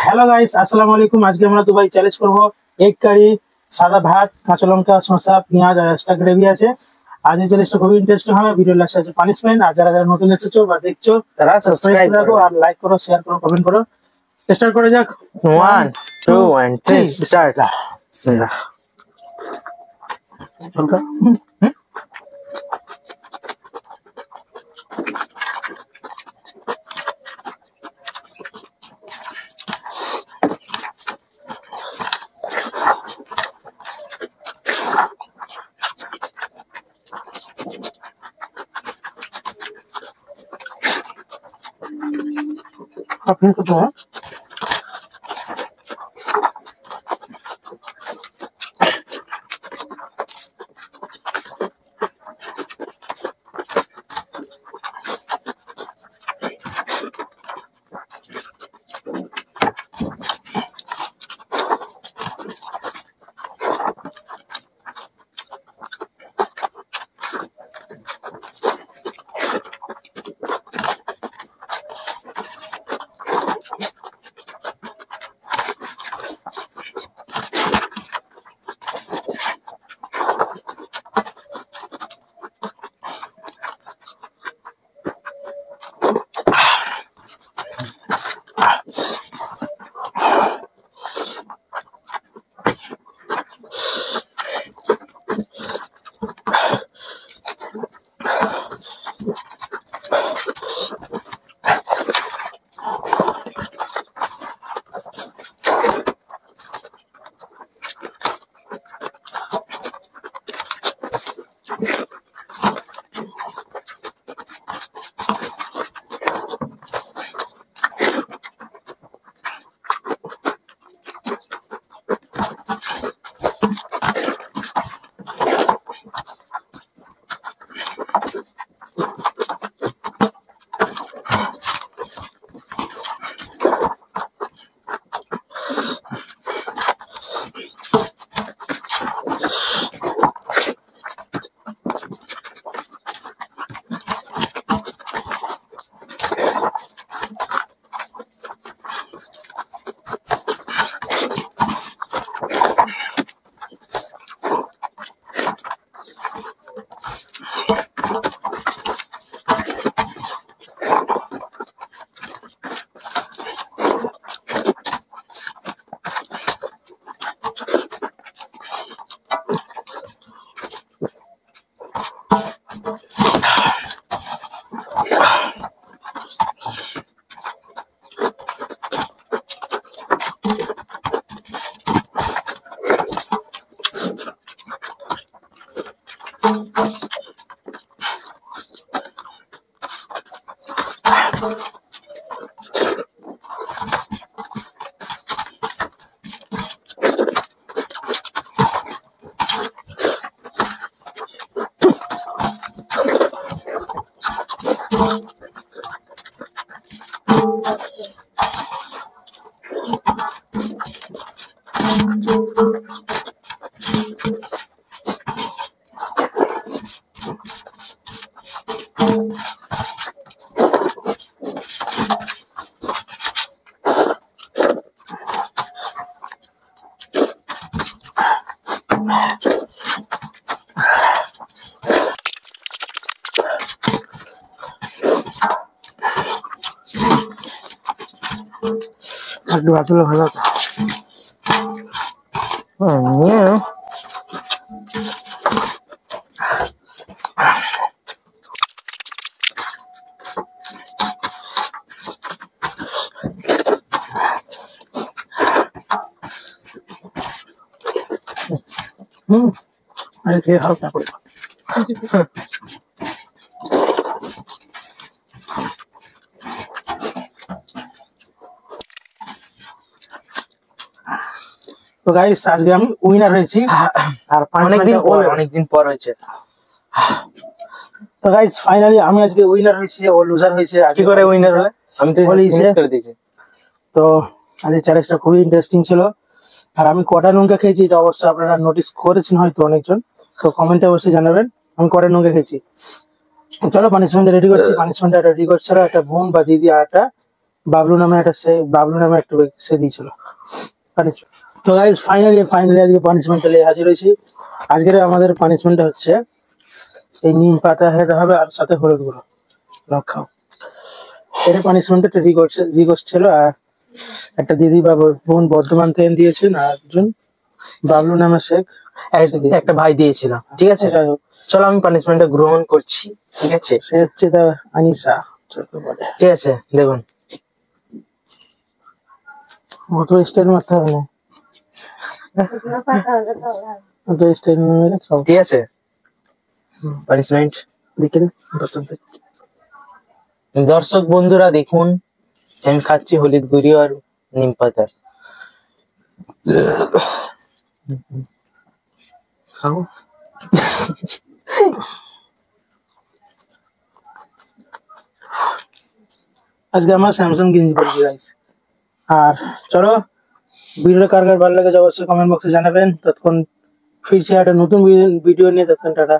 Hello guys, আসসালামু আলাইকুম। আজকে আমরা দুবাই চ্যালেঞ্জ করব এগ কারি, সাদা ভাত, কাঁচা লঙ্কা, শসা, পেঁয়াজ আর এক্সট্রা গ্রেভি আছে। আজ এই চ্যালেঞ্জটা খুবই ইন্টারেস্টিং হবে। ভিডিও লাস্টে আছে পানিশমেন্ট। আর যারা যারা নতুন এসেছো বা দেখছো তারা সাবস্ক্রাইব রাখো আর লাইক করো, শেয়ার করো, কমেন্ট করো। স্টার্ট করে যাক। 1 2 and 3 start. লঙ্কা আপনি তো একটু ভাজলে ভালো হতো। আরে খেয়ে হালকা করে তো গাইস, আজকে আমি উইনার হয়েছি আর অনেকদিন পর হয়েছে। তো গাইস ফাইনালি আমি আজকে উইনার হয়েছি, ও লুজার হয়েছে। কি করে উইনার হলে? আমি তো ফিনিশ করে দিয়েছি। তো আজকে চ্যালেঞ্জটা খুবই ইন্টারেস্টিং ছিল। আর আমি কটা লঙ্কা খেয়েছি এটা অবশ্যই আপনারা নোটিস করেছেন হয়তো অনেকজন, তো কমেন্টে অবশ্যই জানাবেন আমি কটা লঙ্কা খেয়েছি। চলো পানিশমেন্ট রেডি করছি। পানিশমেন্টটা রেডি করছে একটা বোন বা দিদি আর একটা বাবলু নামে একটা সে দিয়েছিল পানিশমেন্ট। তো গাইস ফাইনালি আজকে পানিশমেন্ট নিয়ে হাজির হয়েছি। আজকের আমাদের পানিশমেন্টটা হচ্ছে এই নিম পাতা খেতে হবে আর সাথে হলুদ গুঁড়ো খাও। এটা পানিশমেন্টটা রিকোয়েস্ট ছিল। আর একটা দিদি বা বোন বর্ধমান থেকে দিয়েছেন, আর একজন বাবলু নামের শেখ একটা ভাই দিয়েছিল। ঠিক আছে, যাই হোক, চলো আমি পানিশমেন্টটা গ্রহণ করছি। ঠিক আছে, সে হচ্ছে তার আনিসা বলে। ঠিক আছে, দেখুন অত স্টাইল মারতে হবে না, অত স্টাইল মেরে খাও। ঠিক আছে, পানিশমেন্ট দেখে দর্শকদের। দর্শক বন্ধুরা দেখুন যে আমি খাচ্ছি হলুদ গুঁড়ি আর নিম পাতা। খাও। আজকে আমরা স্যামসাং গেঞ্জি পরেছি গাইস। আর চলো, ভিডিওটা কার কার ভালো লাগে অবশ্যই কমেন্ট বক্সে জানাবেন। ততক্ষণ ফিরছি একটা নতুন ভিডিও নিয়ে, ততক্ষণ টাটা।